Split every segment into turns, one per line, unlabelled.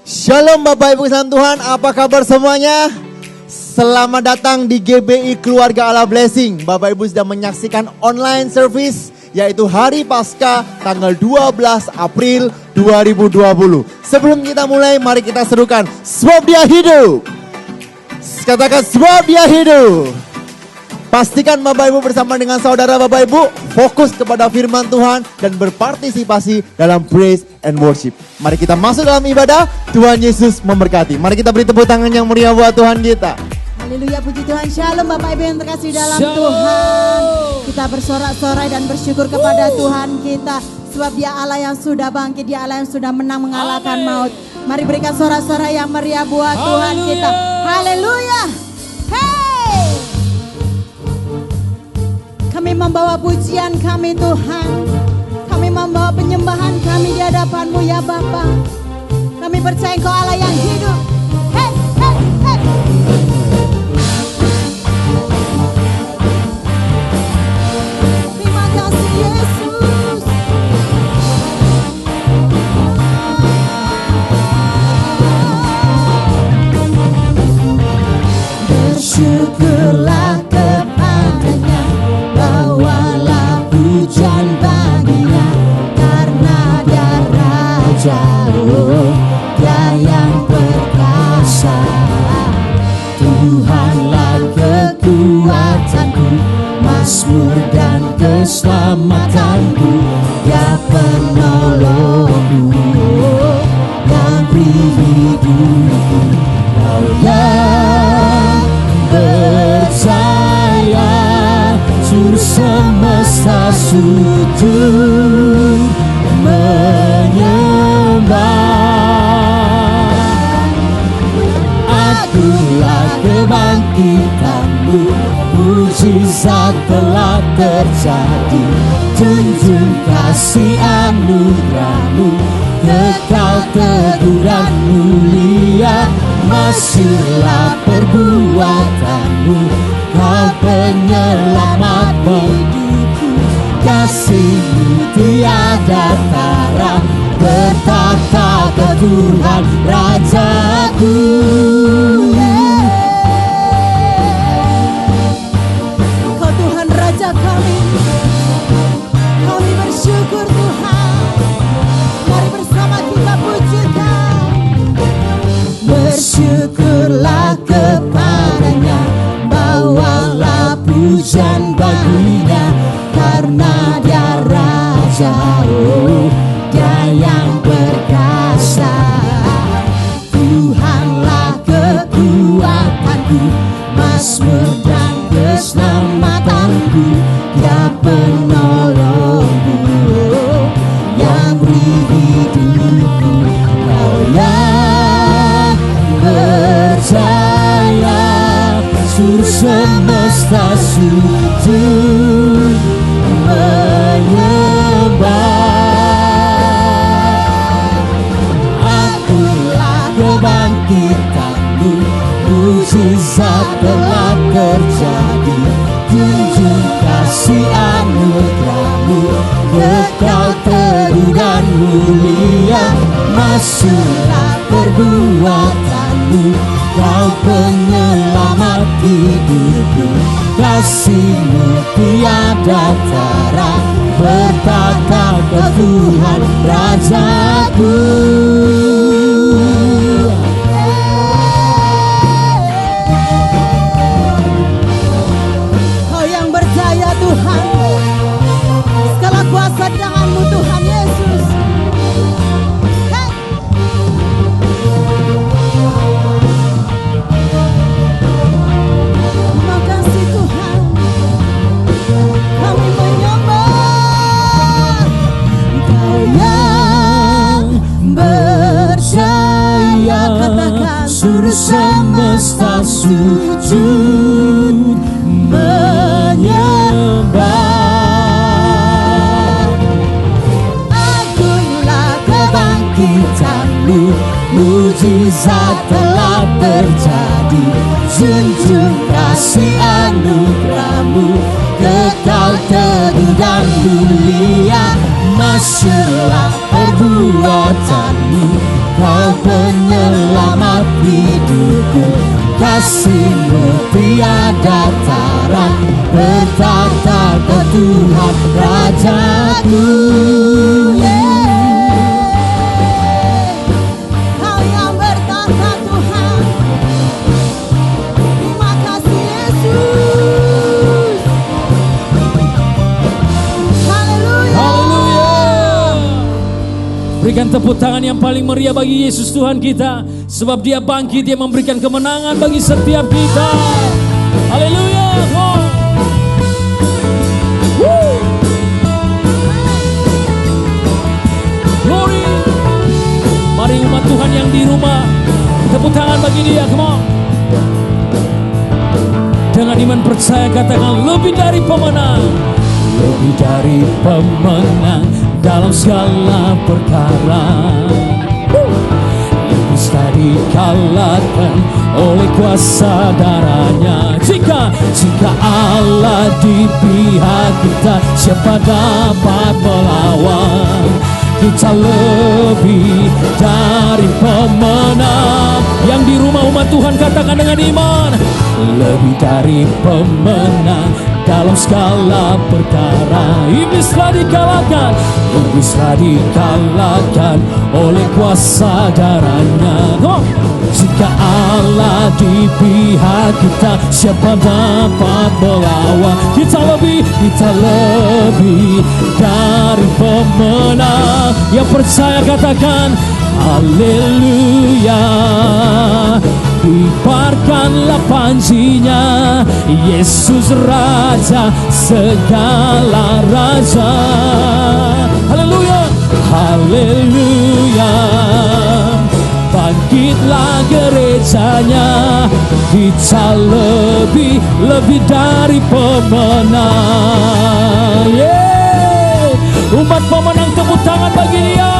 Shalom Bapak Ibu Salam Tuhan, apa kabar semuanya? Selamat datang di GBI Keluarga Allah Blessing. Bapak Ibu sedang menyaksikan online service, yaitu Hari Paskah tanggal 12 April 2020. Sebelum kita mulai, mari kita serukan, sebab Dia hidup. Katakan, sebab Dia hidup. Pastikan Bapak Ibu bersama dengan saudara Bapak Ibu fokus kepada firman Tuhan dan berpartisipasi dalam praise and worship. Mari kita masuk dalam ibadah. Tuhan Yesus memberkati. Mari kita beri tepuk tangan yang meriah buat Tuhan kita.
Haleluya, puji Tuhan. Shalom Bapak Ibu yang terkasih dalam
Shalom.
Tuhan. Kita bersorak-sorai dan bersyukur kepada Tuhan kita. Sebab Dia Allah yang sudah bangkit, Dia Allah yang sudah menang mengalahkan
Amen.
maut. Mari berikan sorak-sorai yang meriah buat Tuhan
Haleluya.
kita. Haleluya. Hey! Kami membawa pujian kami Tuhan. Kami membawa penyembahan kami di hadapan-Mu ya Bapa. Kami percaya Engkau Allah yang hidup. Hey, hey, hey. Terima kasih Yesus. Bersyukurlah kepadanya, bawalah pujian baginya, karena Dia Raja, Dia yang perkasa. Tuhanlah kekuatanku, mazmur dan keselamatanku, Dia penolongku, yang beri hidupku. Kau yang percaya, seluruh semesta sujud menyembah. Akulah kebangkitanmu, mujizat telah terjadi. Junjung kasih anugerahmu, kekal teguh dan mulia. Masyurlah perbuatanmu, Kau penyelamat hidupku. Kasih-Mu tiada tara, bertata ke Tuhan Rajaku. Kau Tuhan Raja kami, kami bersyukur Tuhan. Mari bersama kita pujikan. Bersyukurlah kepadanya, bawalah pujian baginya, karena Dia Raja, Dia yang perkasa. Tuhanlah kekuatanku, mazmur dan keselamatanku, Dia penolongku, yang beri hidupku. Kau yang percaya, seluruh semesta sujud menyembah. Akulah kebangkitanmu, mujizat telah terjadi. Junjung kasih anugerahmu, kekal teguh dan mulia. Masyurlah perbuatanmu, Kau penyelamat hidupku. Kasih-Mu tiada tara, bertata ke Tuhan Rajaku. Kau yang berjaya Tuhan, segala kuasa di tangan-Mu Tuhan Yesus. Hey! Terima kasih Tuhan, kami menyembah. Kau yang percaya, katakan, seluruh semesta sujud menyembah. Akulah kebangkitanmu, mujizat telah terjadi. Junjung kasih anugerahmu, kekal teguh dan mulia. Masyurlah perbuatanmu,
Kau penyelamat hidupku, kasih-Mu tiada tara, bertata Kau Tuhan Rajaku.
Kau yang bertata Tuhan. Terima kasih Yesus. Haleluya.
Haleluya. Berikan tepuk tangan yang paling meriah bagi Yesus Tuhan kita, sebab Dia bangkit, Dia memberikan kemenangan bagi setiap kita. Haleluya. Glory. Mari umat Tuhan yang di rumah, tepuk tangan bagi Dia. Come on. Dengan iman percaya katakan, lebih dari pemenang. Lebih dari pemenang dalam segala perkara. Iblis tak dikalahkan oleh kuasa darahnya. Jika Allah di pihak kita, siapa dapat melawan? Kita lebih dari pemenang. Yang di rumah umat Tuhan katakan dengan iman, lebih dari pemenang dalam segala perkara. Iblis telah dikalahkan, iblis telah dikalahkan oleh kuasa darahnya. Jika Allah di pihak kita, siapa dapat melawan? Kita lebih dari pemenang. Yang percaya katakan haleluya. Kibarkanlah panjinya, Yesus Raja segala raja. Haleluya, haleluya. Bangkitlah gerejanya, kita lebih dari pemenang. Yeah. Umat pemenang, tepuk tangan bagi Dia.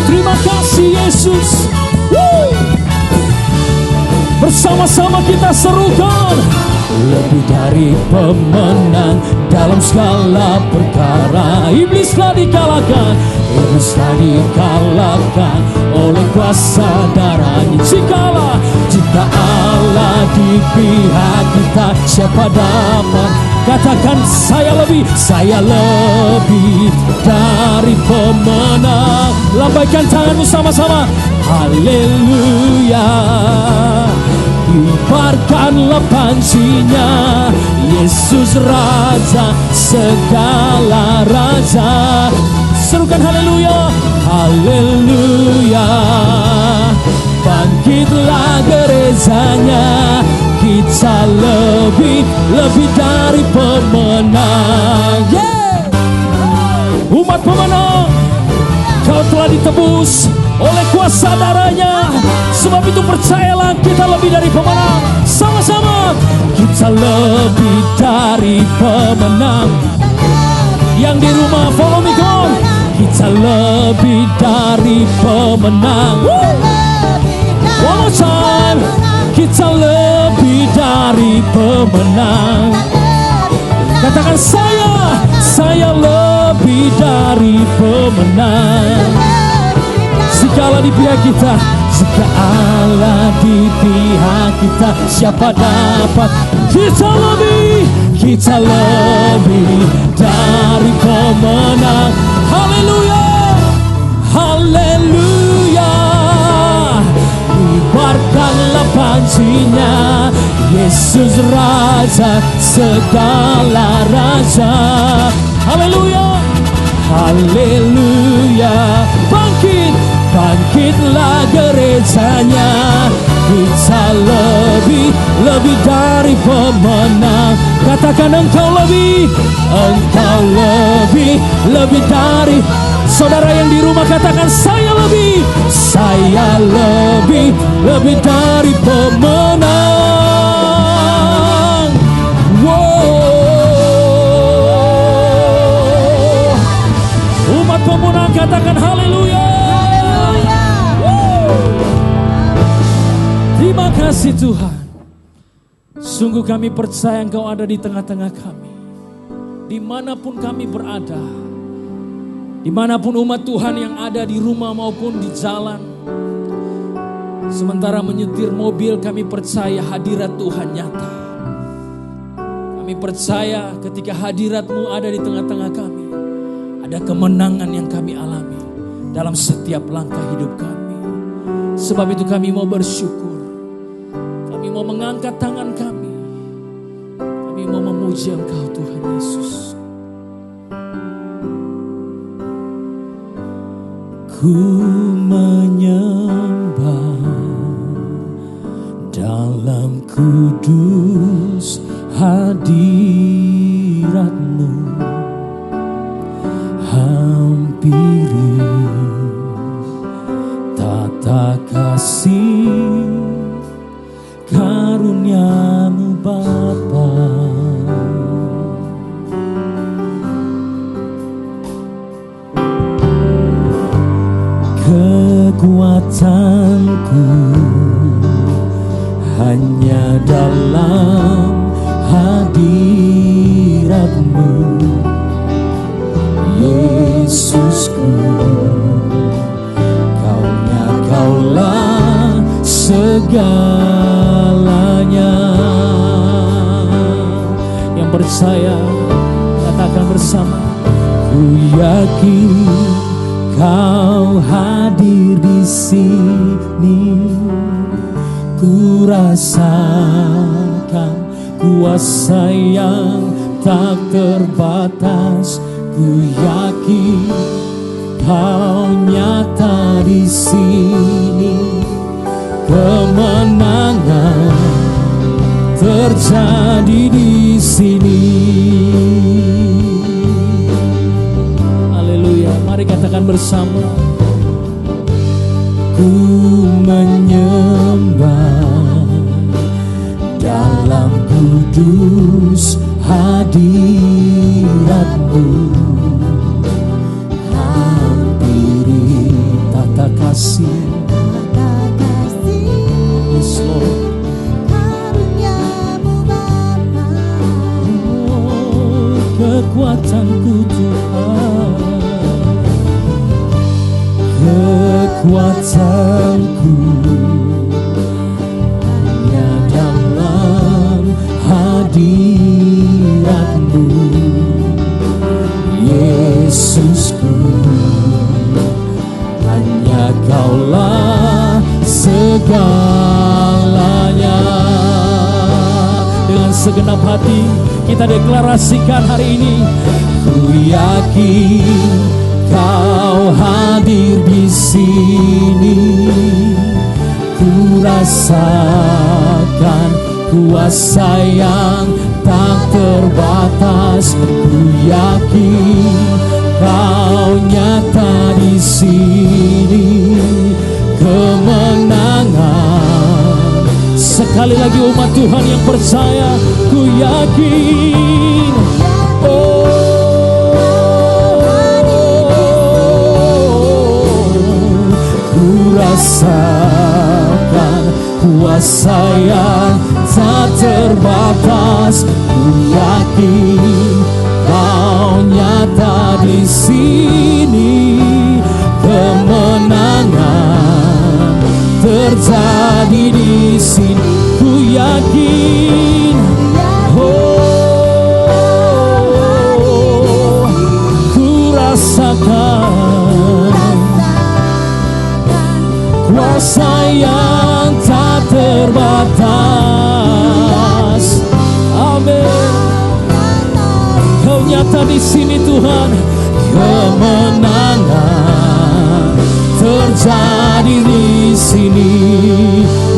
Terima kasih Yesus. Woo. Bersama-sama kita serukan, lebih dari pemenang dalam segala perkara. Iblis telah dikalahkan, iblis telah dikalahkan oleh kuasa darahnya. Jika Allah di pihak kita, siapa dapat? Katakan saya lebih dari pemenang. Lambaikan tanganmu sama-sama. Haleluya. Kibarkanlah panjinya, Yesus Raja segala raja. Serukan haleluya, haleluya. Bangkitlah gerejanya, kita lebih dari pemenang. Yeah. Umat pemenang, kau telah ditebus oleh kuasa darahnya. Sebab itu percayalah, kita lebih dari pemenang. Sama-sama, kita lebih dari pemenang. Yang di rumah follow me God. Kita lebih dari pemenang. One more time. Kita lebih dari pemenang. Katakan saya lebih dari pemenang. Jika Allah di pihak kita, jika Allah di pihak kita, siapa dapat? Kita lebih dari pemenang. Haleluya, haleluya. Kibarkanlah panjinya, Yesus Raja segala raja. Haleluya, haleluya. Bangkitlah gerejanya, kita lebih dari pemenang. Katakan engkau lebih dari. Saudara yang di rumah katakan saya lebih dari pemenang. Wow. Umat pemenang katakan haleluya. Terima kasih Tuhan. Sungguh kami percaya Engkau ada di tengah-tengah kami. Dimanapun kami berada, dimanapun umat Tuhan yang ada di rumah maupun di jalan, Sementara menyetir mobil, kami percaya hadirat Tuhan nyata. Kami percaya ketika hadirat-Mu ada di tengah-tengah kami, ada kemenangan yang kami alami dalam setiap langkah hidup kami. Sebab itu kami mau bersyukur. Kami mau mengangkat tangan kami. Kami mau memuji Engkau Tuhan Yesus. Ku menyembah dalam kudus hadirat-Mu, hampiri tata kasih karunia-Mu Bapa. Kekuatanku hanya dalam hadirat-Mu, Yesusku. Kaulah segalanya. Yang percaya katakan bersama, ku yakin Kau hadir di sini. Ku rasakan kuasa yang tak terbatas. Ku yakin Kau nyata di sini. Kemenangan terjadi di sini. Haleluya, mari katakan bersama. Ku menyembah dalam kudus hadirat-Mu, hampiri tata kasih. Yes Lord.
Karunia-Mu Bapa.
Oh, kekuatanku Tuhan, kekuatanku hanya dalam hadirat-Mu, Yesusku. Hanya Kaulah segalanya. Dengan segenap hati kita deklarasikan hari ini, ku yakin Kau hadir di sini. Ku rasakan kuasa yang tak terbatas. Ku yakin Kau nyata di sini. Kemenangan. Sekali lagi umat Tuhan yang percaya, ku yakin. Rasakan kuasa yang tak terbatas. Ku yakin Kau nyata di sini. Kemenangan terjadi di sini. Ku yakin. Oh, ku rasakan kuasa yang tak terbatas. Amin. Kau nyata di sini Tuhan. Kemenangan terjadi di sini.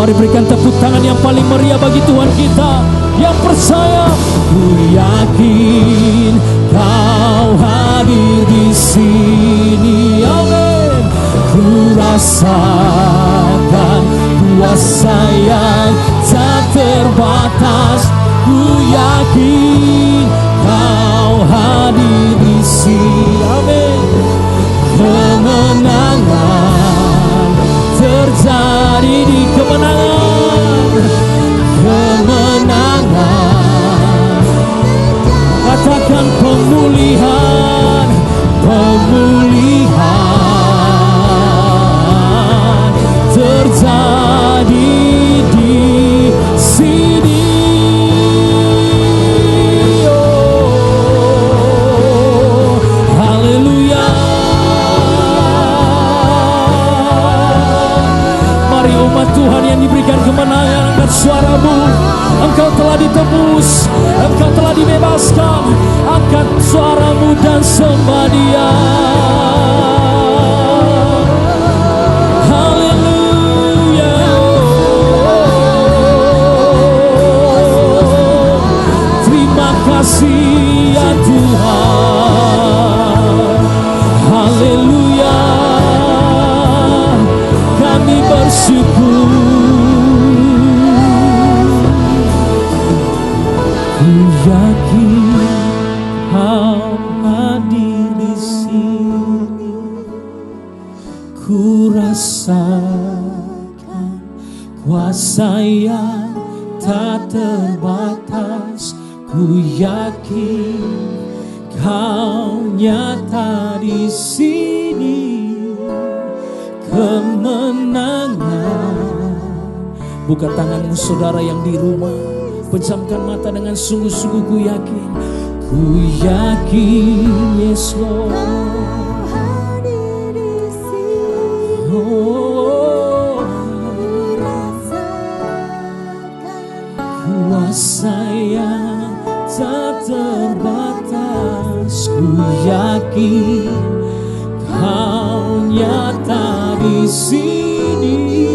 Mari berikan tepuk tangan yang paling meriah bagi Tuhan kita yang percaya. Ku yakin Kau hadir di sini. Amin. Ku rasakan kuasa yang tak terbatas. Ku yakin Kau hadir di sini. Amin. Kemenangan terjadi di kemenangan. Kemenangan. Katakan pemulihan. Pemulihan terjadi umat Tuhan yang diberikan kemenangan, angkat suaramu. Engkau telah ditebus, engkau telah dibebaskan. Angkat suaramu dan sembah Dia. Haleluya. Terima kasih ya Tuhan. Haleluya. Kami bersyukur. Ku yakin Kau hadir di sini. Ku rasakan kuasa yang tak terbatas. Ku yakin Kau nyata di sini. Kemenangan. Buka tanganmu saudara yang di rumah. Pejamkan mata dengan sungguh-sungguh. Ku yakin. Ku yakin yes Lord. Oh, kuasa yang tak terbatas. Ku yakin Kau nyata di sini.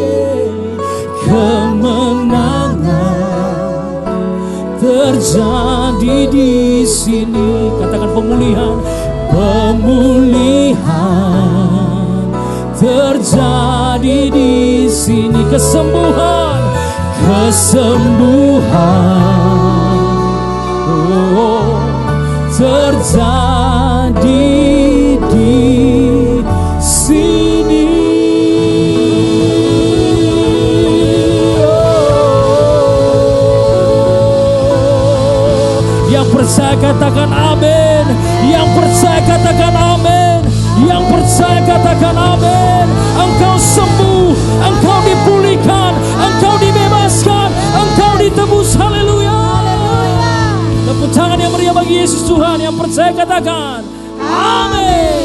Kemenangan terjadi di sini. Katakan pemulihan, pemulihan terjadi di sini. Kesembuhan, kesembuhan, oh, terjadi di sini. Yang percaya katakan amin. Yang percaya katakan amin. Yang percaya katakan amin. Engkau sembuh, engkau dipulihkan, engkau dibebaskan, engkau ditebus. Haleluya. Tepuk tangan yang meriah bagi Yesus Tuhan. Yang percaya katakan amin.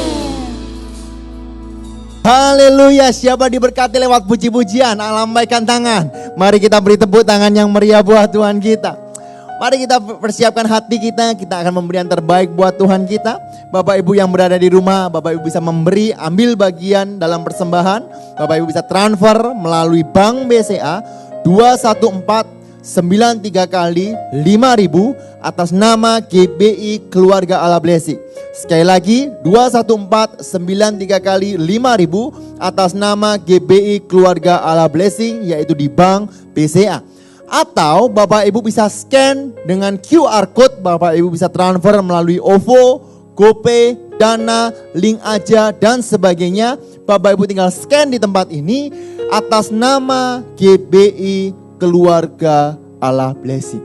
Haleluya, siapa diberkati lewat puji-pujian, lambaikan tangan. Mari kita beri tepuk tangan yang meriah buat Tuhan kita. Mari kita persiapkan hati kita akan memberi yang terbaik buat Tuhan kita. Bapak Ibu yang berada di rumah, Bapak Ibu bisa memberi, ambil bagian dalam persembahan. Bapak Ibu bisa transfer melalui Bank BCA 21493 kali 5.000 atas nama GBI Keluarga Allah Blessing. Sekali lagi 21493 kali 5.000 atas nama GBI Keluarga Allah Blessing, yaitu di Bank BCA. Atau Bapak Ibu bisa scan dengan QR Code, Bapak Ibu bisa transfer melalui OVO, GoPay, Dana, Link Aja dan sebagainya. Bapak Ibu tinggal scan di tempat ini atas nama GBI Keluarga Allah Blessing.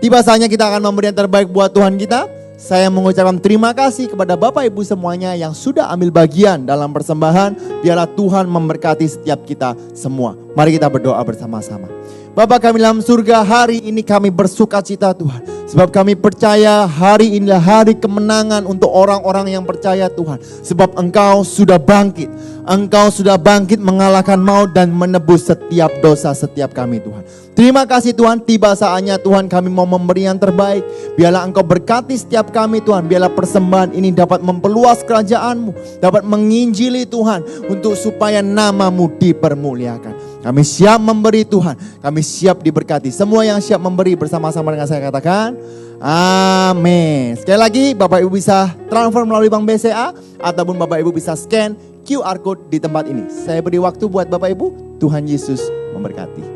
Tiba saatnya kita akan memberi yang terbaik buat Tuhan kita. Saya mengucapkan terima kasih kepada Bapak Ibu semuanya yang sudah ambil bagian dalam persembahan. Biarlah Tuhan memberkati setiap kita semua. Mari kita berdoa bersama-sama. Bapa kami dalam surga, hari ini kami bersuka cita Tuhan. Sebab kami percaya hari inilah hari kemenangan untuk orang-orang yang percaya Tuhan. Sebab Engkau sudah bangkit. Engkau sudah bangkit mengalahkan maut dan menebus setiap dosa setiap kami Tuhan. Terima kasih Tuhan, tiba saatnya Tuhan kami mau memberi yang terbaik. Biarlah Engkau berkati setiap kami Tuhan. Biarlah persembahan ini dapat memperluas kerajaan-Mu. Dapat menginjili Tuhan untuk supaya nama-Mu dipermuliakan. Kami siap memberi Tuhan. Kami siap diberkati. Semua yang siap memberi bersama-sama dengan saya katakan amin. Sekali lagi Bapak Ibu bisa transfer melalui Bank BCA ataupun Bapak Ibu bisa scan QR Code di tempat ini. Saya beri waktu buat Bapak Ibu. Tuhan Yesus memberkati.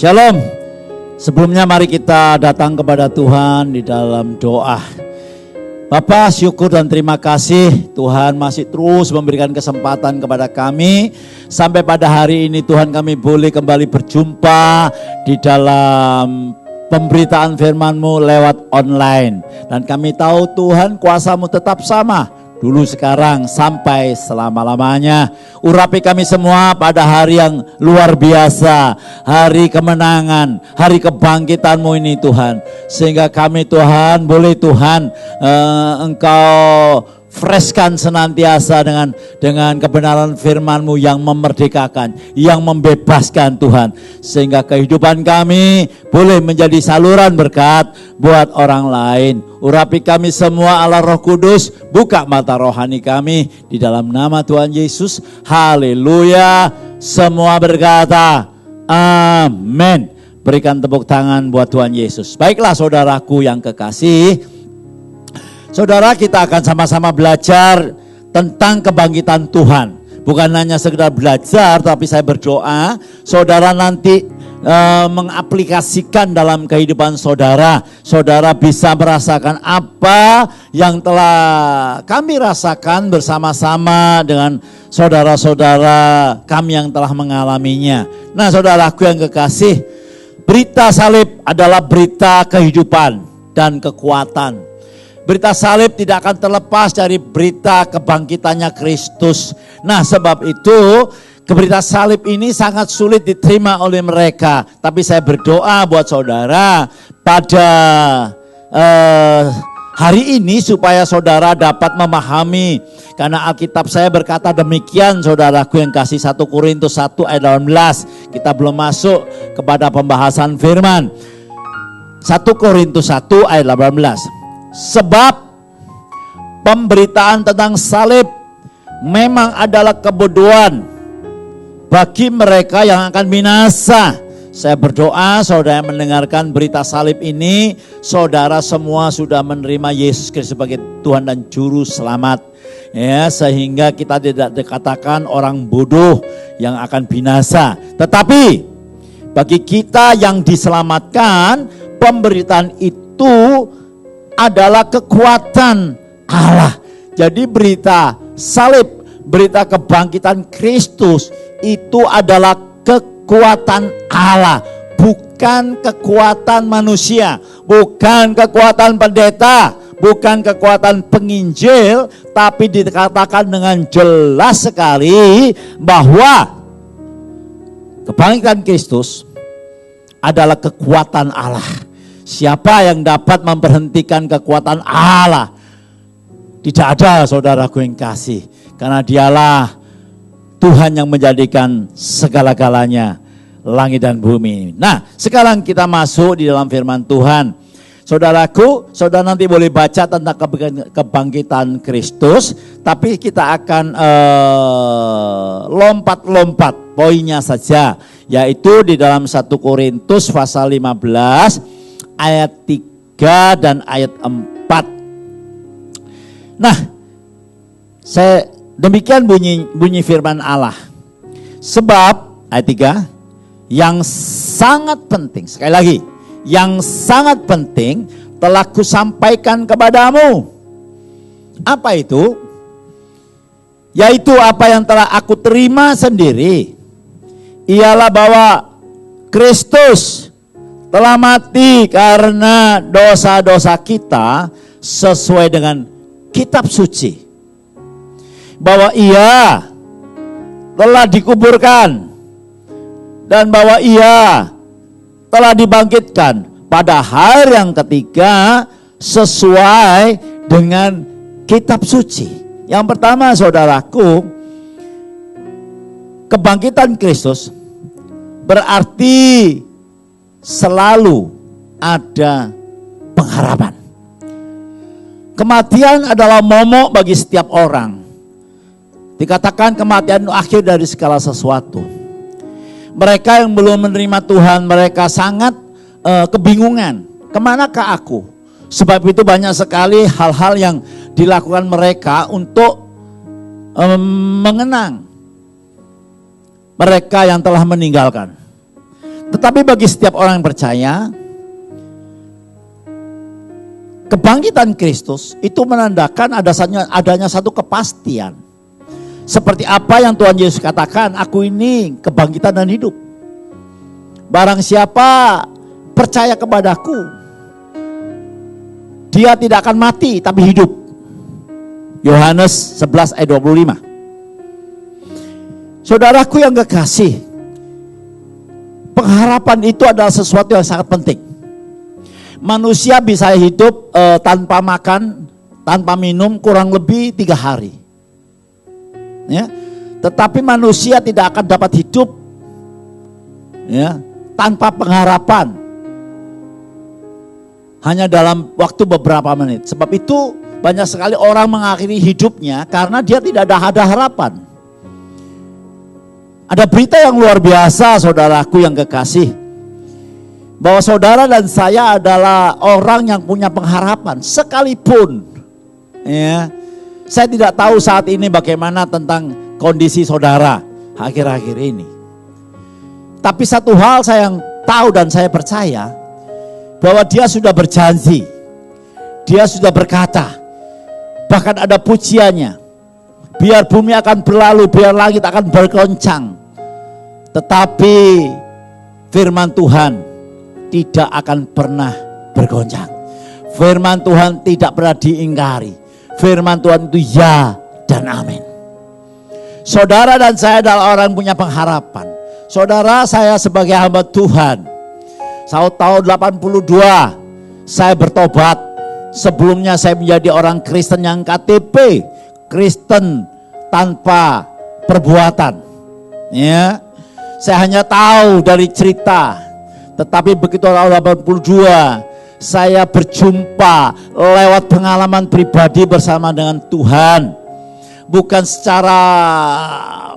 Shalom. Sebelumnya mari kita datang kepada Tuhan di dalam doa. Bapa, syukur dan terima kasih Tuhan masih terus memberikan kesempatan kepada kami. Sampai pada hari ini Tuhan kami boleh kembali berjumpa di dalam pemberitaan firman-Mu lewat online. Dan kami tahu Tuhan kuasa-Mu tetap sama. Dulu, sekarang, sampai selama-lamanya. Urapi kami semua pada hari yang luar biasa. Hari kemenangan, hari kebangkitan-Mu ini Tuhan. Sehingga kami Tuhan, boleh Tuhan Engkau freshkan senantiasa dengan kebenaran firman-Mu yang memerdekakan, yang membebaskan Tuhan. Sehingga kehidupan kami boleh menjadi saluran berkat buat orang lain. Urapi kami semua Allah Roh Kudus, buka mata rohani kami di dalam nama Tuhan Yesus. Haleluya. Semua berkata amin. Berikan tepuk tangan buat Tuhan Yesus. Baiklah saudaraku yang kekasih, saudara, kita akan sama-sama belajar tentang kebangkitan Tuhan. Bukan hanya sekedar belajar, tapi saya berdoa saudara nanti mengaplikasikan dalam kehidupan saudara. Saudara bisa merasakan apa yang telah kami rasakan bersama-sama dengan saudara-saudara kami yang telah mengalaminya. Nah, saudaraku yang kekasih, berita salib adalah berita kehidupan dan kekuatan. Berita salib tidak akan terlepas dari berita kebangkitannya Kristus. Nah, sebab itu berita salib ini sangat sulit diterima oleh mereka. Tapi saya berdoa buat saudara pada hari ini supaya saudara dapat memahami. Karena Alkitab saya berkata demikian, saudaraku yang kasih, 1 Korintus 1 ayat 18. Kita belum masuk kepada pembahasan firman. 1 Korintus 1 ayat 18. Sebab pemberitaan tentang salib memang adalah kebodohan bagi mereka yang akan binasa. Saya berdoa saudara yang mendengarkan berita salib ini, saudara semua sudah menerima Yesus Kristus sebagai Tuhan dan Juru Selamat. Ya, sehingga kita tidak dikatakan orang bodoh yang akan binasa. Tetapi bagi kita yang diselamatkan, pemberitaan itu adalah kekuatan Allah. Jadi berita salib, berita kebangkitan Kristus itu adalah kekuatan Allah, bukan kekuatan manusia, bukan kekuatan pendeta, bukan kekuatan penginjil, tapi dikatakan dengan jelas sekali bahwa kebangkitan Kristus adalah kekuatan Allah. Siapa yang dapat memberhentikan kekuatan Allah? Tidak ada, saudaraku yang kasih. Karena dialah Tuhan yang menjadikan segala-galanya, langit dan bumi. Nah, sekarang kita masuk di dalam firman Tuhan. Saudaraku, saudara nanti boleh baca tentang kebangkitan Kristus. Tapi kita akan lompat-lompat poinnya saja. Yaitu di dalam 1 Korintus pasal 15 ayat 3 dan ayat 4. Nah, demikian bunyi firman Allah. Sebab ayat 3, yang sangat penting, sekali lagi, yang sangat penting telah kusampaikan kepadamu. Apa itu? Yaitu apa yang telah aku terima sendiri, ialah bahwa Kristus telah mati karena dosa-dosa kita sesuai dengan kitab suci. Bahwa ia telah dikuburkan dan bahwa ia telah dibangkitkan pada hari yang ketiga sesuai dengan kitab suci. Yang pertama, saudaraku, kebangkitan Kristus berarti selalu ada pengharapan. Kematian adalah momok bagi setiap orang. Dikatakan kematian itu akhir dari segala sesuatu. Mereka yang belum menerima Tuhan, mereka sangat kebingungan. Kemanakah aku? Sebab itu banyak sekali hal-hal yang dilakukan mereka untuk mengenang mereka yang telah meninggalkan. Tetapi bagi setiap orang yang percaya, Kebangkitan Kristus itu menandakan adanya satu kepastian. Seperti apa yang Tuhan Yesus katakan, aku ini kebangkitan dan hidup. Barang siapa percaya kepadaku, dia tidak akan mati tapi hidup. Yohanes 11 ayat 25. Saudaraku yang kekasih, pengharapan itu adalah sesuatu yang sangat penting. Manusia bisa hidup tanpa makan, tanpa minum kurang lebih 3 hari. Ya, tetapi manusia tidak akan dapat hidup ya, tanpa pengharapan hanya dalam waktu beberapa menit. Sebab itu banyak sekali orang mengakhiri hidupnya karena dia tidak ada harapan. Ada berita yang luar biasa, saudaraku yang kekasih, bahwa saudara dan saya adalah orang yang punya pengharapan sekalipun ya. Saya tidak tahu saat ini bagaimana tentang kondisi saudara akhir-akhir ini. Tapi satu hal saya yang tahu dan saya percaya, bahwa dia sudah berjanji, dia sudah berkata, bahkan ada pujiannya, biar bumi akan berlalu, biar langit akan bergoncang, tetapi firman Tuhan tidak akan pernah bergoncang. Firman Tuhan tidak pernah diingkari. Firman Tuhan itu ya dan amin. Saudara dan saya adalah orang yang punya pengharapan. Saudara, saya sebagai hamba Tuhan, tahun 82 saya bertobat. Sebelumnya saya menjadi orang Kristen yang KTP, Kristen tanpa perbuatan. Ya, saya hanya tahu dari cerita. Tetapi begitu tahun 82 saya berjumpa lewat pengalaman pribadi bersama dengan Tuhan. Bukan secara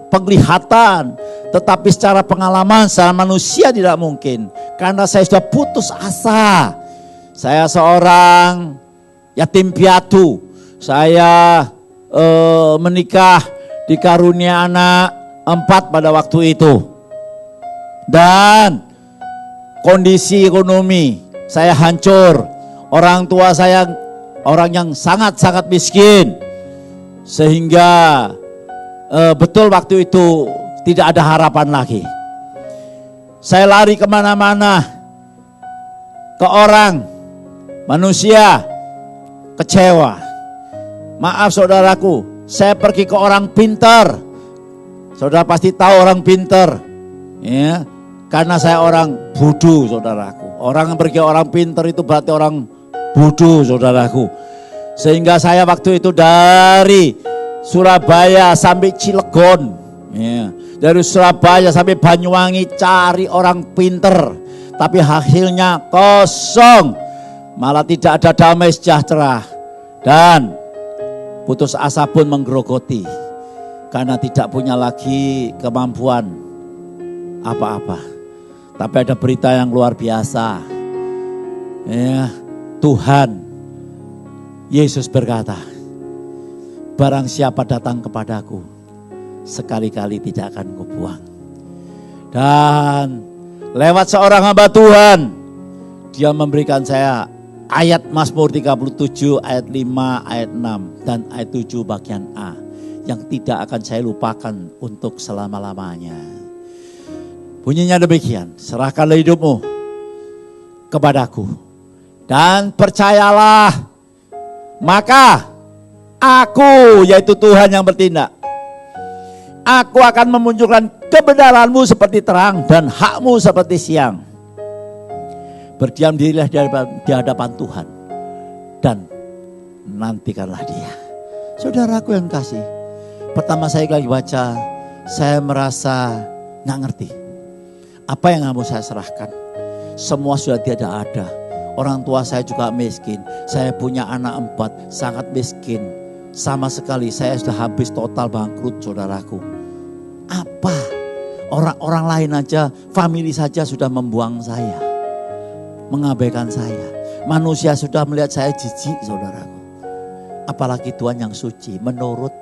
penglihatan, tetapi secara pengalaman, secara manusia tidak mungkin. Karena saya sudah putus asa. Saya seorang yatim piatu. Saya menikah dikarunia anak 4 pada waktu itu. Dan kondisi ekonomi saya hancur. Orang tua saya orang yang sangat-sangat miskin. Sehingga betul waktu itu tidak ada harapan lagi. Saya lari kemana-mana, ke orang, manusia, kecewa. Maaf saudaraku, saya pergi ke orang pintar. Saudara pasti tahu orang pintar, ya, karena saya orang bodoh, saudaraku. Orang yang pergi orang pintar itu berarti orang bodoh, saudaraku. Sehingga saya waktu itu dari Surabaya sampai Cilegon, ya, dari Surabaya sampai Banyuwangi cari orang pintar, tapi hasilnya kosong, malah tidak ada damai sejahtera. Dan putus asa pun menggerogoti karena tidak punya lagi kemampuan apa-apa. Tapi ada berita yang luar biasa, ya, Tuhan Yesus berkata, barang siapa datang kepadaku, sekali-kali tidak akan kubuang. Dan lewat seorang hamba Tuhan, dia memberikan saya ayat Mazmur 37 ayat 5 ayat 6 dan ayat 7 bagian A, yang tidak akan saya lupakan untuk selama-lamanya. Bunyinya demikian, serahkanlah hidupmu kepadaku dan percayalah, maka aku, yaitu Tuhan yang bertindak, aku akan memunculkan kebenaranmu seperti terang dan hakmu seperti siang. Berdiam dirilah di hadapan Tuhan dan nantikanlah Dia. Saudaraku yang kasih, pertama saya lagi baca, saya merasa nggak ngerti. Apa yang mau saya serahkan? Semua sudah tidak ada. Orang tua saya juga miskin. Saya punya anak 4, sangat miskin. Sama sekali saya sudah habis total bangkrut, saudaraku. Apa? Orang-orang lain aja, famili saja sudah membuang saya, mengabaikan saya. Manusia sudah melihat saya jijik, saudaraku. Apalagi Tuhan yang suci menurut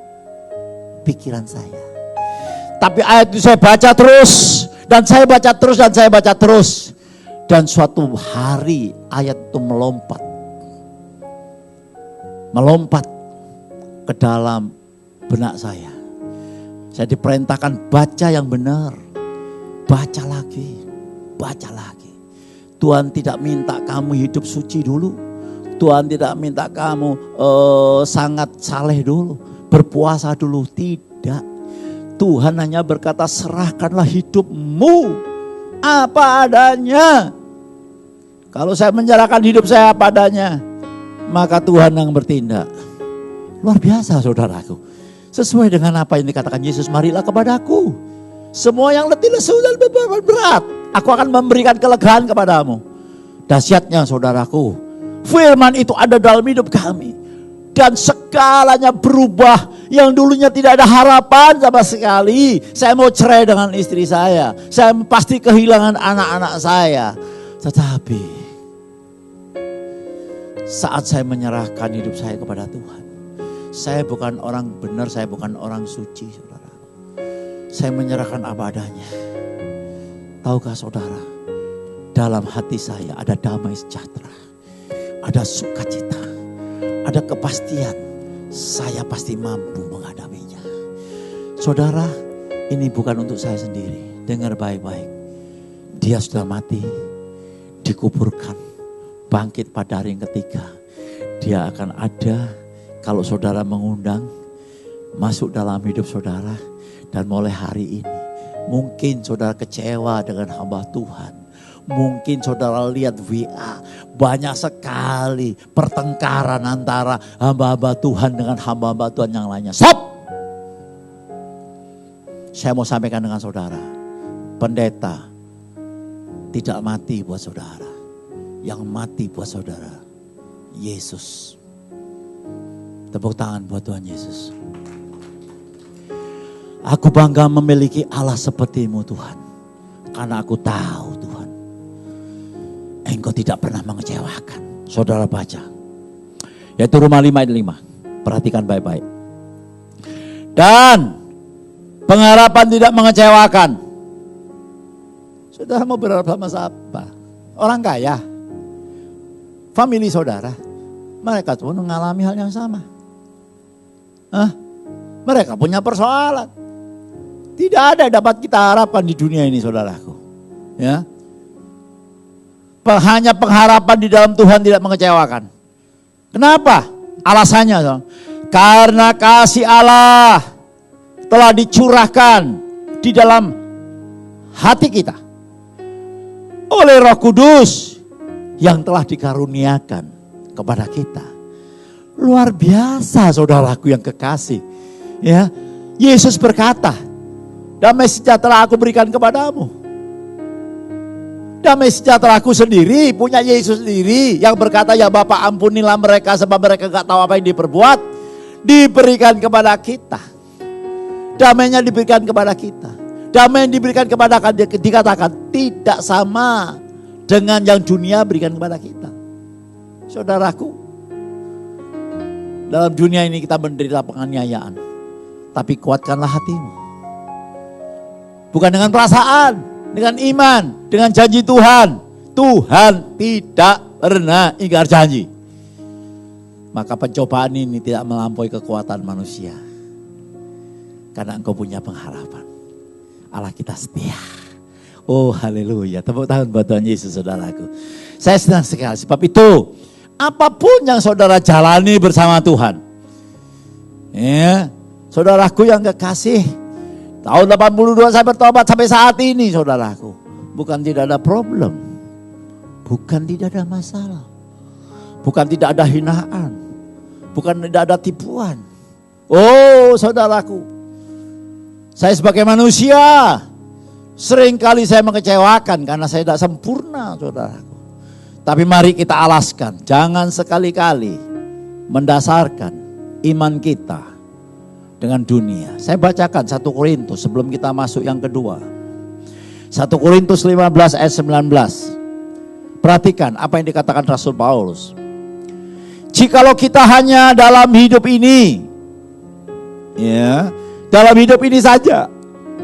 pikiran saya. Tapi ayat itu saya baca terus. Dan saya baca terus, dan saya baca terus. Dan suatu hari ayat itu melompat. melompat ke dalam benak saya. Saya diperintahkan baca yang benar. Baca lagi, baca lagi. Tuhan tidak minta kamu hidup suci dulu. Tuhan tidak minta kamu sangat saleh dulu, berpuasa dulu. Tidak. Tuhan hanya berkata, serahkanlah hidupmu apa adanya. Kalau saya menyerahkan hidup saya apa adanya, maka Tuhan yang bertindak. Luar biasa saudaraku. Sesuai dengan apa yang dikatakan Yesus, marilah kepadaku. Semua yang letih lesu dan beban berat, aku akan memberikan kelegaan kepadamu. Dahsyatnya saudaraku, firman itu ada dalam hidup kami. Dan segalanya berubah. Yang dulunya tidak ada harapan sama sekali. Saya mau cerai dengan istri saya. Saya pasti kehilangan anak-anak saya. Tetapi saat saya menyerahkan hidup saya kepada Tuhan, saya bukan orang benar, saya bukan orang suci, saudara. Saya menyerahkan apa adanya. Tahukah saudara, dalam hati saya ada damai sejahtera, ada sukacita, ada kepastian. Saya pasti mampu menghadapinya. Saudara, ini bukan untuk saya sendiri. Dengar baik-baik. Dia sudah mati, dikuburkan, bangkit pada hari yang ketiga. Dia akan ada kalau saudara mengundang, masuk dalam hidup saudara. Dan mulai hari ini, mungkin saudara kecewa dengan hamba Tuhan. Mungkin saudara lihat WA, banyak sekali pertengkaran antara hamba-hamba Tuhan dengan hamba-hamba Tuhan yang lainnya. Stop! Saya mau sampaikan dengan saudara, pendeta tidak mati buat saudara. Yang mati buat saudara, Yesus. Tepuk tangan buat Tuhan Yesus. Aku bangga memiliki Allah sepertimu Tuhan. Karena aku tahu Tuhan, Engkau tidak pernah mengecewakan. Saudara baca. Yaitu Roma 5 ayat 5. Perhatikan baik-baik. Dan pengharapan tidak mengecewakan. Saudara mau berharap sama siapa? Orang kaya. Famili saudara. Mereka pun mengalami hal yang sama. Mereka punya persoalan. Tidak ada yang dapat kita harapkan di dunia ini saudaraku. Ya. Hanya pengharapan di dalam Tuhan tidak mengecewakan. Kenapa? Alasannya, karena kasih Allah telah dicurahkan di dalam hati kita oleh Roh Kudus yang telah dikaruniakan kepada kita. Luar biasa saudaraku yang kekasih. Ya, Yesus berkata, damai sejahtera aku berikan kepadamu. Damai sejahtera aku sendiri, punya Yesus sendiri yang berkata, ya Bapa ampunilah mereka sebab mereka gak tahu apa yang diperbuat. Diberikan kepada kita. Damainya diberikan kepada kita. Damai yang diberikan kepada kita dikatakan tidak sama dengan yang dunia berikan kepada kita. Saudaraku, dalam dunia ini kita menderita penganiayaan. Tapi kuatkanlah hatimu. Bukan dengan perasaan, dengan iman, dengan janji Tuhan. Tuhan tidak pernah ingkar janji. Maka pencobaan ini tidak melampaui kekuatan manusia. Karena engkau punya pengharapan. Allah kita setia. Oh haleluya. Tepuk tangan buat Tuhan Yesus saudaraku. Saya senang sekali. Sebab itu apapun yang saudara jalani bersama Tuhan. Ya, saudaraku yang kekasih. Tahun 82 saya bertobat sampai saat ini saudaraku. Bukan tidak ada problem. Bukan tidak ada masalah. Bukan tidak ada hinaan. Bukan tidak ada tipuan. Oh saudaraku. Saya sebagai manusia. Seringkali saya mengecewakan karena saya tidak sempurna saudaraku. Tapi mari kita alaskan. Jangan sekali-kali mendasarkan iman kita dengan dunia. Saya bacakan 1 Korintus sebelum kita masuk yang kedua. 1 Korintus 15 ayat 19. Perhatikan apa yang dikatakan Rasul Paulus. Jikalau kita hanya dalam hidup ini, ya, dalam hidup ini saja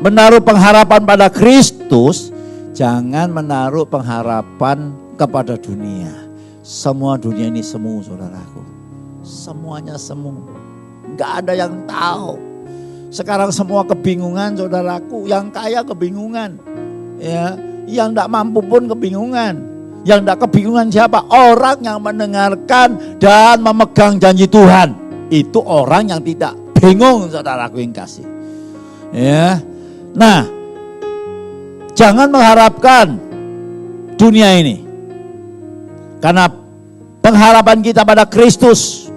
menaruh pengharapan pada Kristus, jangan menaruh pengharapan kepada dunia. Semua dunia ini semu saudaraku. Semuanya semu. Gak ada yang tahu. Sekarang semua kebingungan saudaraku. Yang kaya kebingungan. Ya, yang tidak mampu pun kebingungan. Yang tidak kebingungan siapa? Orang yang mendengarkan dan memegang janji Tuhan. Itu orang yang tidak bingung saudaraku yang kasih. Ya. Nah, jangan mengharapkan dunia ini. Karena pengharapan kita pada Kristus.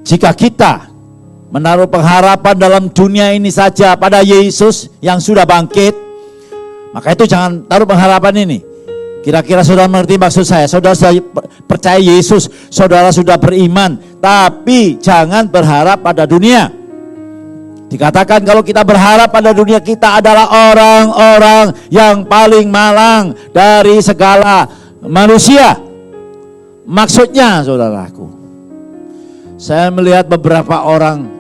Jika kita menaruh pengharapan dalam dunia ini saja pada Yesus yang sudah bangkit, maka itu jangan taruh pengharapan ini. Kira-kira saudara mengerti maksud saya? Saudara sudah percaya Yesus, saudara sudah beriman, tapi jangan berharap pada dunia. Dikatakan kalau kita berharap pada dunia, kita adalah orang-orang yang paling malang dari segala manusia. Maksudnya saudaraku, saya melihat beberapa orang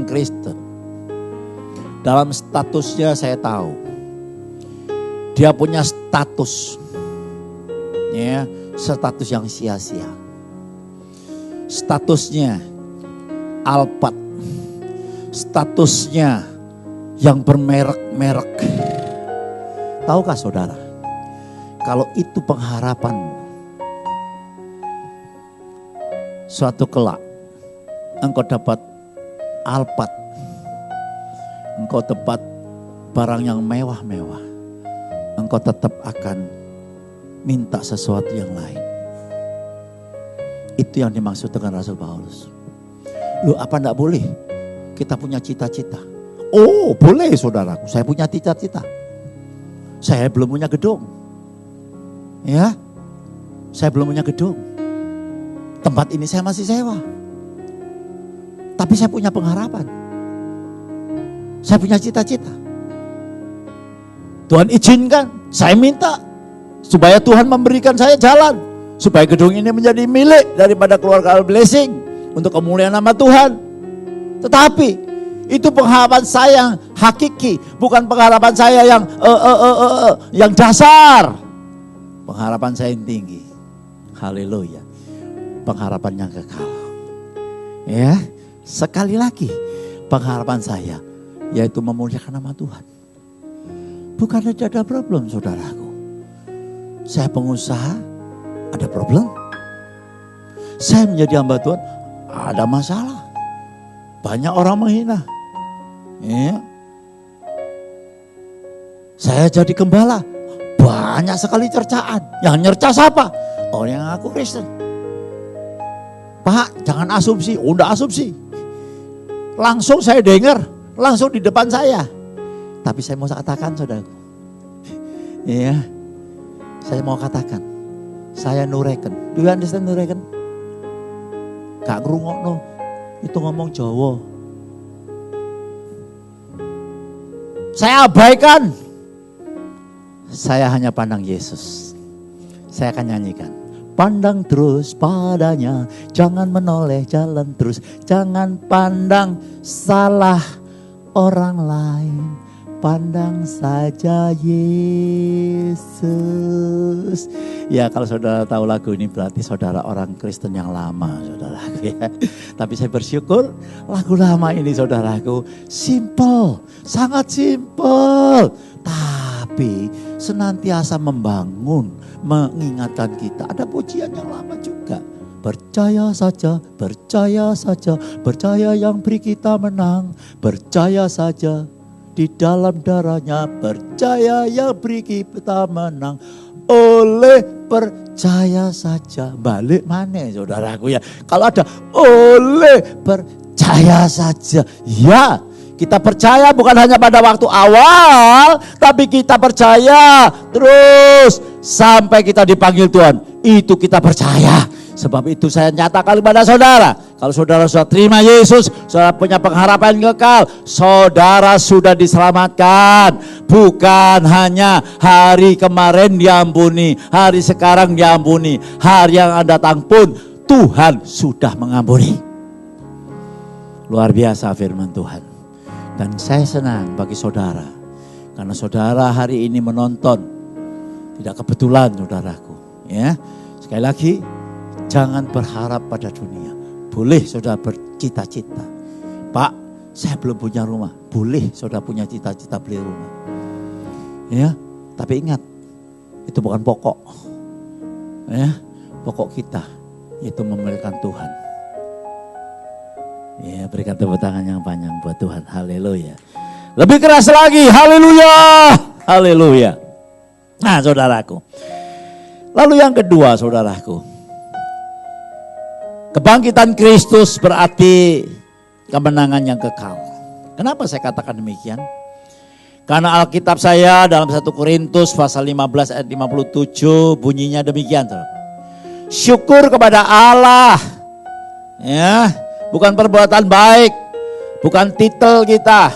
Kristen. Dalam statusnya saya tahu dia punya status, ya, status yang sia-sia. Statusnya alpat, statusnya yang bermerek-merek. Tahukah saudara, kalau itu pengharapanmu, suatu kelak engkau dapat alpat, engkau dapat barang yang mewah-mewah, engkau tetap akan minta sesuatu yang lain. Itu yang dimaksud dengan Rasul Paulus. Loh, apa enggak boleh kita punya cita-cita? Oh, boleh saudaraku, saya punya cita-cita. Saya belum punya gedung. Ya, saya belum punya gedung. Tempat ini saya masih sewa. Tapi saya punya pengharapan. Saya punya cita-cita. Tuhan izinkan, saya minta supaya Tuhan memberikan saya jalan, supaya gedung ini menjadi milik daripada keluarga Allah Blessing untuk kemuliaan nama Tuhan. Tetapi itu pengharapan saya yang hakiki, bukan pengharapan saya yang dasar. Pengharapan saya yang tinggi. Haleluya. Pengharapan yang kekal. Ya, sekali lagi pengharapan saya yaitu memuliakan nama Tuhan. Bukan aja ada problem saudaraku. Saya pengusaha, ada problem. Saya menjadi hamba Tuhan, ada masalah. Banyak orang menghina. Ya. Saya jadi gembala, banyak sekali cercaan. Yang nyerca siapa? Orang yang ngaku Kristen. Pak, jangan asumsi. Oh, enggak asumsi. Langsung saya dengar, langsung di depan saya. Tapi saya mau katakan saudaraku, ya, saya mau katakan, saya nureken. Do you understand nureken? Gak ngrungokno, itu ngomong Jawa. Saya abaikan. Saya hanya pandang Yesus. Saya akan nyanyikan. Pandang terus padanya, jangan menoleh, jalan terus. Jangan pandang salah orang lain. Pandang saja Yesus. Ya, kalau saudara tahu lagu ini berarti saudara orang Kristen yang lama, saudaraku ya. Tapi saya bersyukur lagu lama ini saudaraku simple, sangat simple. Tapi senantiasa membangun, mengingatkan kita. Ada pujian yang lama juga. Percaya saja, percaya saja, percaya yang beri kita menang. Percaya saja. Di dalam darahnya, percaya yang beri kita menang. Oleh percaya saja. Balik mana saudaraku ya. Kalau ada oleh percaya saja. Ya, kita percaya bukan hanya pada waktu awal, tapi kita percaya terus sampai kita dipanggil Tuhan. Itu kita percaya. Sebab itu saya nyatakan kepada saudara, kalau saudara sudah terima Yesus, saudara punya pengharapan kekal, saudara sudah diselamatkan. Bukan hanya hari kemarin diampuni, hari sekarang diampuni, hari yang akan datang pun Tuhan sudah mengampuni. Luar biasa firman Tuhan. Dan saya senang bagi saudara, karena saudara hari ini menonton. Tidak kebetulan saudaraku, ya. Sekali lagi, jangan berharap pada dunia. Boleh saudara bercita-cita. Pak, saya belum punya rumah. Boleh saudara punya cita-cita beli rumah. Ya, tapi ingat, itu bukan pokok. Ya, pokok kita yaitu memuliakan Tuhan. Ya, berikan tepuk tangan yang panjang buat Tuhan. Haleluya. Lebih keras lagi. Haleluya. Haleluya. Nah, saudaraku. Lalu yang kedua, saudaraku. Kebangkitan Kristus berarti kemenangan yang kekal. Kenapa saya katakan demikian? Karena Alkitab saya dalam 1 Korintus pasal 15 ayat 57 bunyinya demikian. Syukur kepada Allah. Ya, bukan perbuatan baik, bukan titel kita,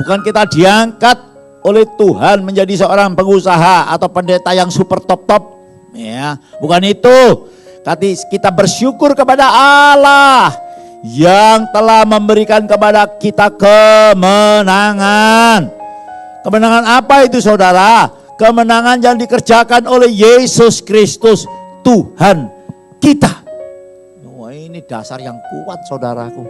bukan kita diangkat oleh Tuhan menjadi seorang pengusaha atau pendeta yang super top. Ya, bukan itu. Kita bersyukur kepada Allah yang telah memberikan kepada kita kemenangan. Kemenangan apa itu saudara? Kemenangan yang dikerjakan oleh Yesus Kristus, Tuhan kita. Wah, ini dasar yang kuat saudaraku.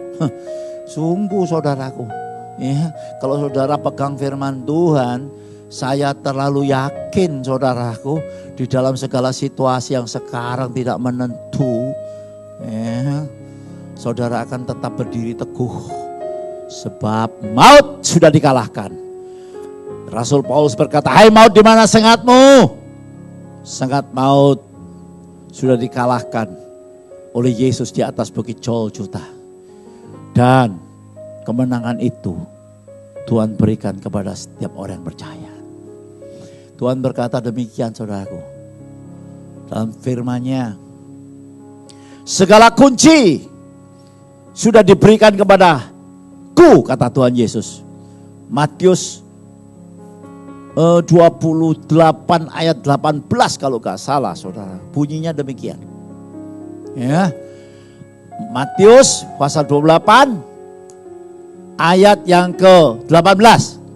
Sungguh saudaraku. Ya, kalau saudara pegang firman Tuhan, saya terlalu yakin saudaraku, di dalam segala situasi yang sekarang tidak menentu, ya, saudara akan tetap berdiri teguh. Sebab maut sudah dikalahkan. Rasul Paulus berkata, hai maut di mana sengatmu? Sengat maut sudah dikalahkan oleh Yesus di atas bukit Golgota. Dan kemenangan itu Tuhan berikan kepada setiap orang yang percaya. Tuhan berkata demikian saudaraku. Dalam firman-Nya, segala kunci sudah diberikan kepadaku, kata Tuhan Yesus. Matius 28 ayat 18 kalau gak salah saudara. Bunyinya demikian. Ya. Matius pasal 28 ayat yang ke-18.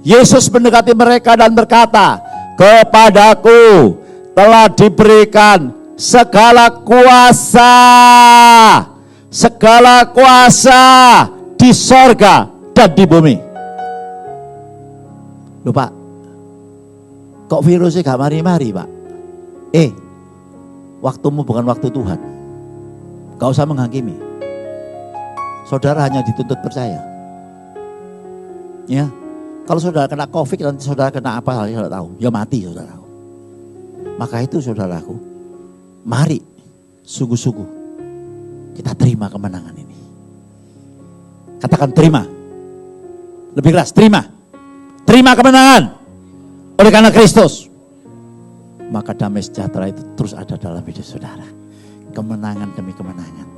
Yesus mendekati mereka dan berkata, kepadaku telah diberikan segala kuasa di sorga dan di bumi. Loh Pak, kok virusnya gak mari-mari Pak? Waktumu bukan waktu Tuhan. Gak usah menghakimi. Saudara hanya dituntut percaya. Ya. Kalau saudara kena COVID, nanti saudara kena apa, saya tidak tahu. Ya mati saudaraku. Maka itu saudaraku, mari sungguh-sungguh kita terima kemenangan ini. Katakan terima. Lebih keras, terima. Terima kemenangan oleh karena Kristus. Maka damai sejahtera itu terus ada dalam hidup saudara. Kemenangan demi kemenangan.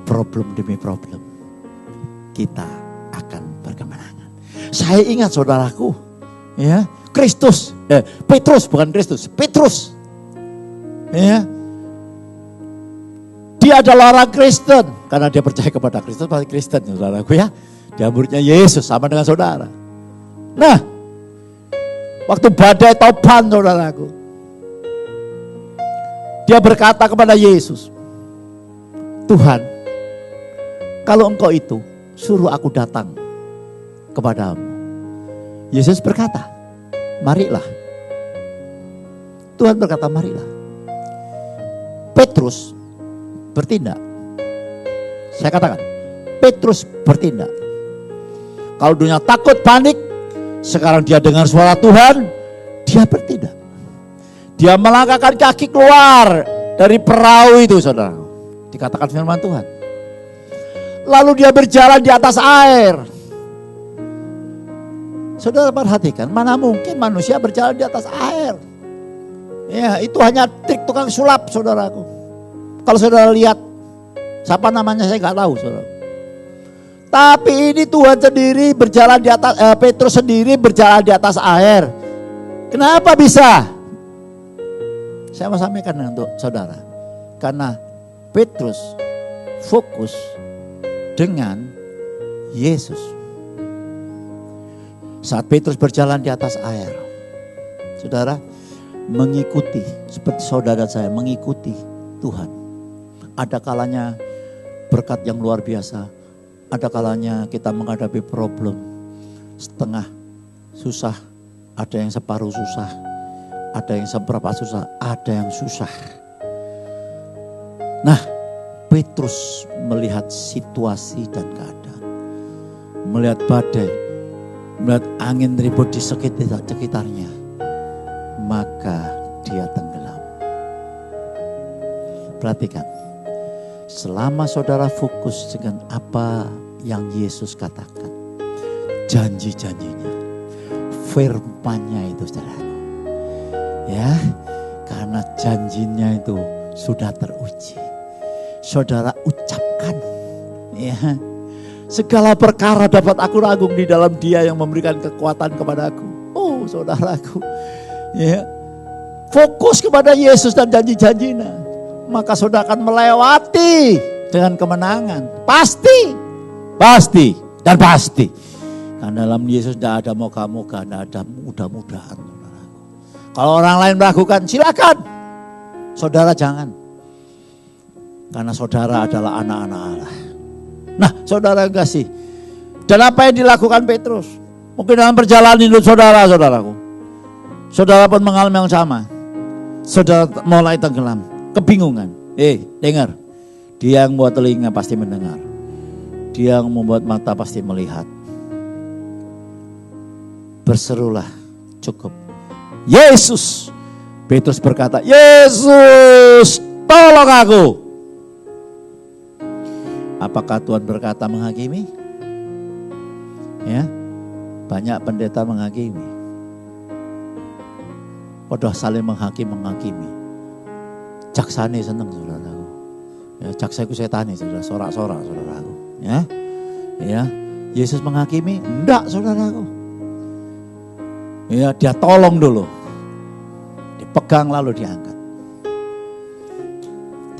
Problem demi problem. Kita akan berkemenangan. Saya ingat saudaraku, ya, Petrus bukan Kristus, Petrus, ya, dia adalah orang Kristen karena dia percaya kepada Kristus, pasti Kristen, saudaraku ya, dia muridnya Yesus sama dengan saudara. Nah, waktu badai topan saudaraku, dia berkata kepada Yesus, Tuhan, kalau engkau itu suruh aku datang kepadamu. Yesus berkata, marilah. Tuhan berkata, marilah. Petrus bertindak. Saya katakan, Petrus bertindak. Kalau dunia takut, panik, sekarang dia dengar suara Tuhan, dia bertindak. Dia melangkahkan kaki keluar dari perahu itu, saudara. Dikatakan firman Tuhan. Lalu dia berjalan di atas air. Saudara perhatikan, mana mungkin manusia berjalan di atas air. Ya, itu hanya trik tukang sulap, saudaraku. Kalau saudara lihat, siapa namanya saya nggak tahu, saudara. Tapi ini Tuhan sendiri berjalan di atas, Petrus sendiri berjalan di atas air. Kenapa bisa? Saya mau sampaikan untuk saudara. Karena Petrus fokus dengan Yesus. Saat Petrus berjalan di atas air, saudara, mengikuti, seperti saudara saya mengikuti Tuhan. Ada kalanya berkat yang luar biasa, ada kalanya kita menghadapi problem setengah susah, ada yang separuh susah, ada yang seberapa susah, ada yang susah. Nah, Petrus melihat situasi dan keadaan, melihat badai, melihat angin ribut di sekitarnya, maka dia tenggelam. Perhatikan, selama saudara fokus dengan apa yang Yesus katakan, janji-janjinya, firman-Nya itu saudara, ya, karena janjinya itu sudah teruji. Saudara ucapkan, ya, segala perkara dapat aku ragung di dalam Dia yang memberikan kekuatan kepadaku. Oh, saudaraku, ya, fokus kepada Yesus dan janji-janjinya, maka saudara akan melewati dengan kemenangan. Pasti, pasti, dan pasti. Karena dalam Yesus tidak ada moga-moga, tidak ada mudah-mudahan. Kalau orang lain meragukan, silakan. Saudara jangan. Karena saudara adalah anak-anak Allah. Nah, saudara kasih. Dan apa yang dilakukan Petrus? Mungkin dalam perjalanan hidup saudara, saudaraku. Saudara pun mengalami yang sama. Saudara mulai tenggelam, kebingungan. Dengar. Dia yang membuat telinga pasti mendengar. Dia yang membuat mata pasti melihat. Berserulah, cukup. Yesus. Petrus berkata, Yesus, tolong aku. Apakah Tuhan berkata menghakimi? Ya, banyak pendeta menghakimi. Padahal saling menghakimi. Jaksane seneng saudaraku. Ya, jaksa ku setane saudara, sorak-sorak saudaraku. Ya, Yesus menghakimi? Enggak saudaraku. Ya, dia tolong dulu. Dipegang lalu diangkat.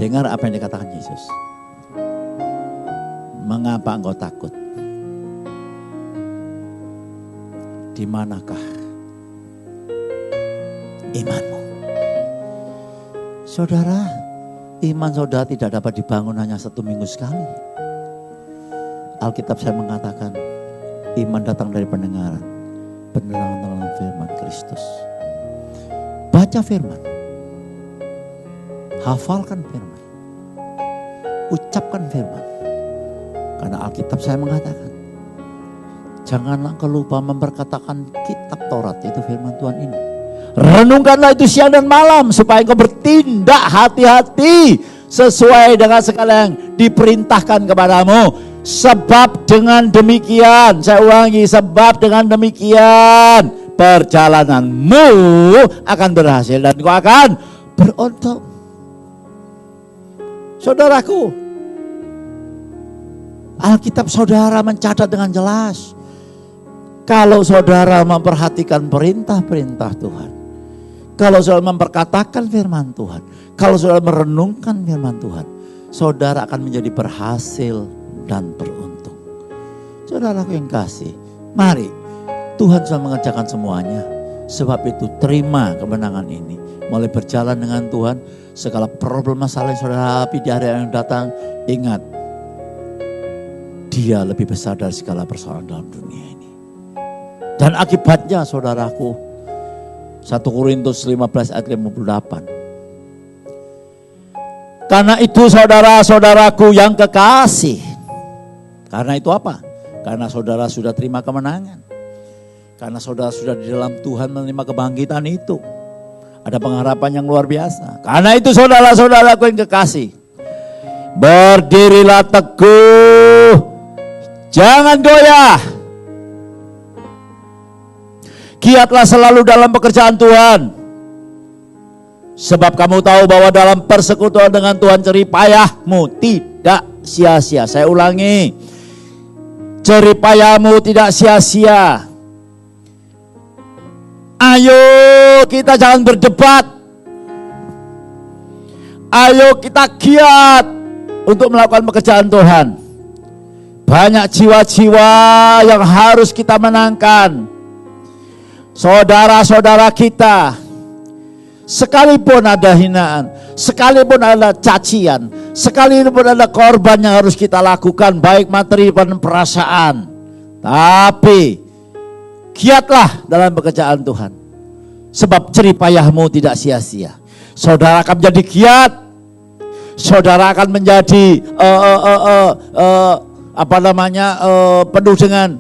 Dengar apa yang dikatakan Yesus. Mengapa engkau takut? Di manakah imanmu? Saudara, iman saudara tidak dapat dibangun hanya 1 minggu sekali. Alkitab saya mengatakan, iman datang dari pendengaran, pendengaran firman Kristus. Baca firman, hafalkan firman, ucapkan firman. Karena Alkitab saya mengatakan, janganlah engkau lupa memperkatakan kitab Taurat, itu firman Tuhan ini. Renungkanlah itu siang dan malam, supaya engkau bertindak hati-hati sesuai dengan segala yang diperintahkan kepadamu. Sebab dengan demikian, saya ulangi, sebab dengan demikian perjalananmu akan berhasil dan engkau akan beruntung. Saudaraku, Alkitab saudara mencatat dengan jelas. Kalau saudara memperhatikan perintah-perintah Tuhan, kalau saudara memperkatakan firman Tuhan, kalau saudara merenungkan firman Tuhan, saudara akan menjadi berhasil dan beruntung. Saudaraku yang kasih, mari Tuhan sudah mengerjakan semuanya. Sebab itu terima kemenangan ini. Mulai berjalan dengan Tuhan, segala problem masalah yang saudara hadapi di hari yang datang, ingat, Dia lebih besar dari segala persoalan dalam dunia ini. Dan akibatnya saudaraku, 1 Korintus 15 ayat 58. Karena itu saudara-saudaraku yang kekasih. Karena itu apa? Karena saudara sudah terima kemenangan. Karena saudara sudah di dalam Tuhan menerima kebangkitan itu. Ada pengharapan yang luar biasa. Karena itu saudara-saudaraku yang kekasih, berdirilah teguh. Jangan goyah. Giatlah selalu dalam pekerjaan Tuhan. Sebab kamu tahu bahwa dalam persekutuan dengan Tuhan jerih payahmu tidak sia-sia. Saya ulangi. Jerih payahmu tidak sia-sia. Ayo kita jangan berdebat. Ayo kita giat untuk melakukan pekerjaan Tuhan. Banyak jiwa-jiwa yang harus kita menangkan. Saudara-saudara kita, sekalipun ada hinaan, sekalipun ada cacian, sekalipun ada korban yang harus kita lakukan, baik materi dan perasaan, tapi giatlah dalam pekerjaan Tuhan, sebab jerih payahmu tidak sia-sia. Saudara akan menjadi giat, saudara akan menjadi penuh dengan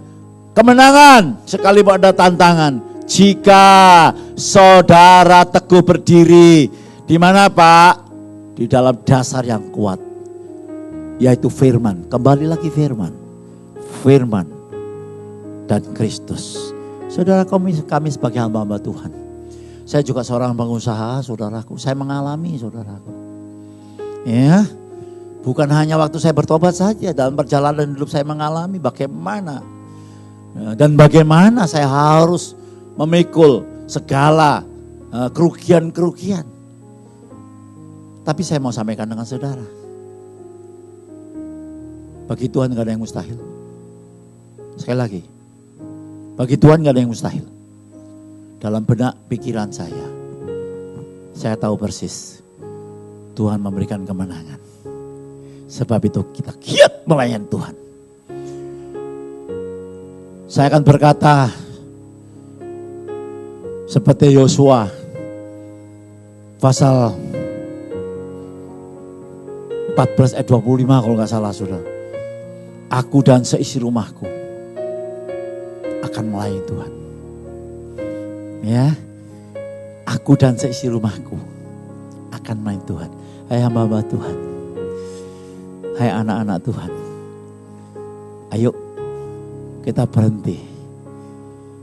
kemenangan sekalipun ada tantangan. Jika saudara teguh berdiri di mana, Pak? Di dalam dasar yang kuat, yaitu firman. Kembali lagi firman dan Kristus. Saudara, kami sebagai hamba-hamba Tuhan, saya juga seorang pengusaha, saudaraku. Saya mengalami, saudaraku, ya, bukan hanya waktu saya bertobat saja, dalam perjalanan hidup saya mengalami bagaimana dan bagaimana saya harus memikul segala kerugian-kerugian. Tapi saya mau sampaikan dengan saudara, bagi Tuhan gak ada yang mustahil. Sekali lagi, bagi Tuhan gak ada yang mustahil. Dalam benak pikiran saya tahu persis Tuhan memberikan kemenangan. Sebab itu kita giat melayani Tuhan. Saya akan berkata seperti Yosua pasal 14 ayat 25 kalau gak salah, saudara. Aku dan seisi rumahku akan melayani Tuhan. Ya, aku dan seisi rumahku akan melayani Tuhan. Hai hamba-hamba Tuhan, hai anak-anak Tuhan, ayo kita berhenti,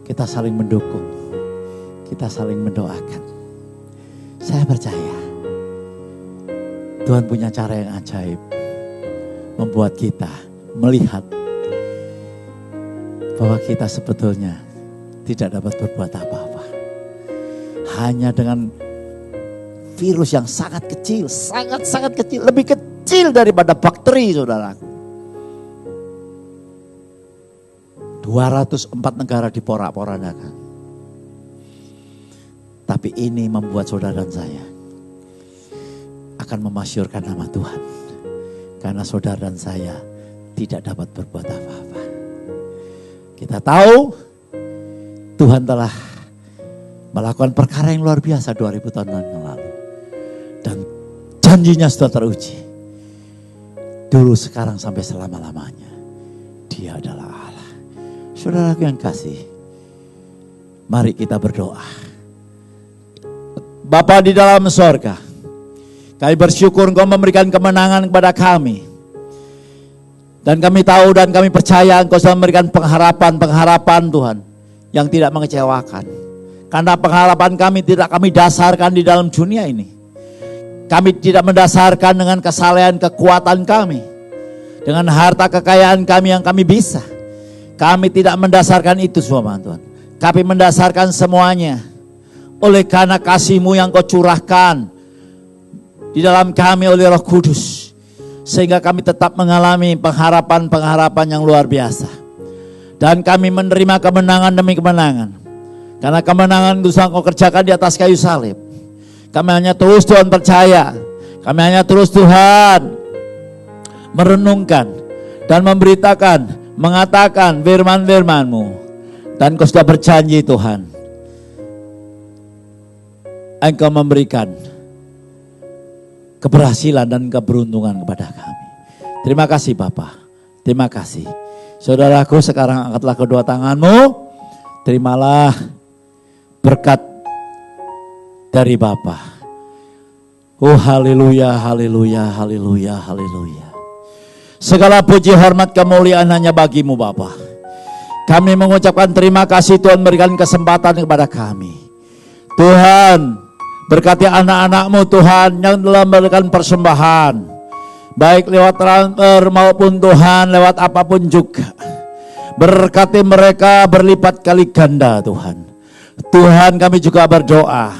kita saling mendukung, kita saling mendoakan. Saya percaya Tuhan punya cara yang ajaib, membuat kita melihat bahwa kita sebetulnya tidak dapat berbuat apa-apa. Hanya dengan virus yang sangat kecil, sangat kecil, lebih kecil daripada bakteri, saudaraku. 204 negara diporak-porandakan. Tapi ini membuat saudara dan saya akan memasyurkan nama Tuhan. Karena saudara dan saya tidak dapat berbuat apa-apa. Kita tahu Tuhan telah melakukan perkara yang luar biasa 2000 tahun yang lalu. Dan janjinya sudah teruji. Dulu, sekarang, sampai selama-lamanya. Dia adalah Allah. Saudaraku yang kasih, mari kita berdoa. Bapa di dalam sorga, kami bersyukur Engkau memberikan kemenangan kepada kami. Dan kami tahu dan kami percaya Engkau sudah memberikan pengharapan Tuhan yang tidak mengecewakan. Karena pengharapan kami tidak kami dasarkan di dalam dunia ini. Kami tidak mendasarkan dengan kesalehan kekuatan kami, dengan harta kekayaan kami yang kami bisa. Kami tidak mendasarkan itu semua, Tuhan. Kami mendasarkan semuanya oleh karena kasih-Mu yang Kau curahkan di dalam kami oleh Roh Kudus, sehingga kami tetap mengalami pengharapan-pengharapan yang luar biasa. Dan kami menerima kemenangan demi kemenangan. Karena kemenangan itu Kau kerjakan di atas kayu salib. Kami hanya terus Tuhan percaya. Kami hanya terus Tuhan merenungkan dan memberitakan, mengatakan firman-firman-Mu. Dan Kau sudah berjanji Tuhan, Engkau memberikan keberhasilan dan keberuntungan kepada kami. Terima kasih Bapa. Terima kasih. Saudaraku, sekarang angkatlah kedua tanganmu. Terimalah berkat dari Bapa. Oh haleluya, haleluya, haleluya, haleluya. Segala puji, hormat, kemuliaan hanya bagi-Mu Bapa. Kami mengucapkan terima kasih Tuhan memberikan kesempatan kepada kami. Tuhan, berkati anak-anak-Mu Tuhan yang telah memberikan persembahan, baik lewat transfer maupun Tuhan lewat apapun juga. Berkati mereka berlipat kali ganda Tuhan. Tuhan, kami juga berdoa,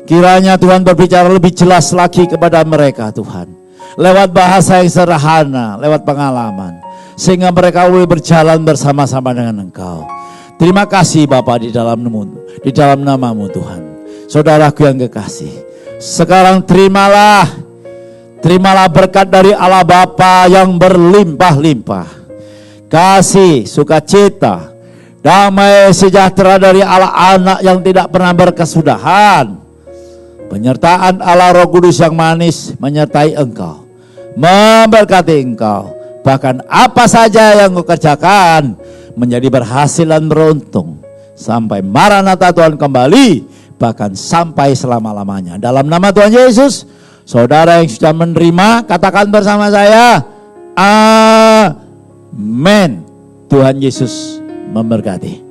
kiranya Tuhan berbicara lebih jelas lagi kepada mereka Tuhan. Lewat bahasa yang sederhana, lewat pengalaman. Sehingga mereka boleh berjalan bersama-sama dengan Engkau. Terima kasih Bapa di dalam nama-Mu Tuhan. Saudaraku yang kekasih, sekarang terimalah berkat dari Allah Bapa yang berlimpah-limpah. Kasih, sukacita, damai sejahtera dari Allah Anak yang tidak pernah berkesudahan. Penyertaan Allah Roh Kudus yang manis menyertai engkau, memberkati engkau. Bahkan apa saja yang kau kerjakan menjadi berhasil dan beruntung. Sampai Maranatha Tuhan kembali, bahkan sampai selama-lamanya. Dalam nama Tuhan Yesus, saudara yang sudah menerima, katakan bersama saya, amin. Tuhan Yesus memberkati.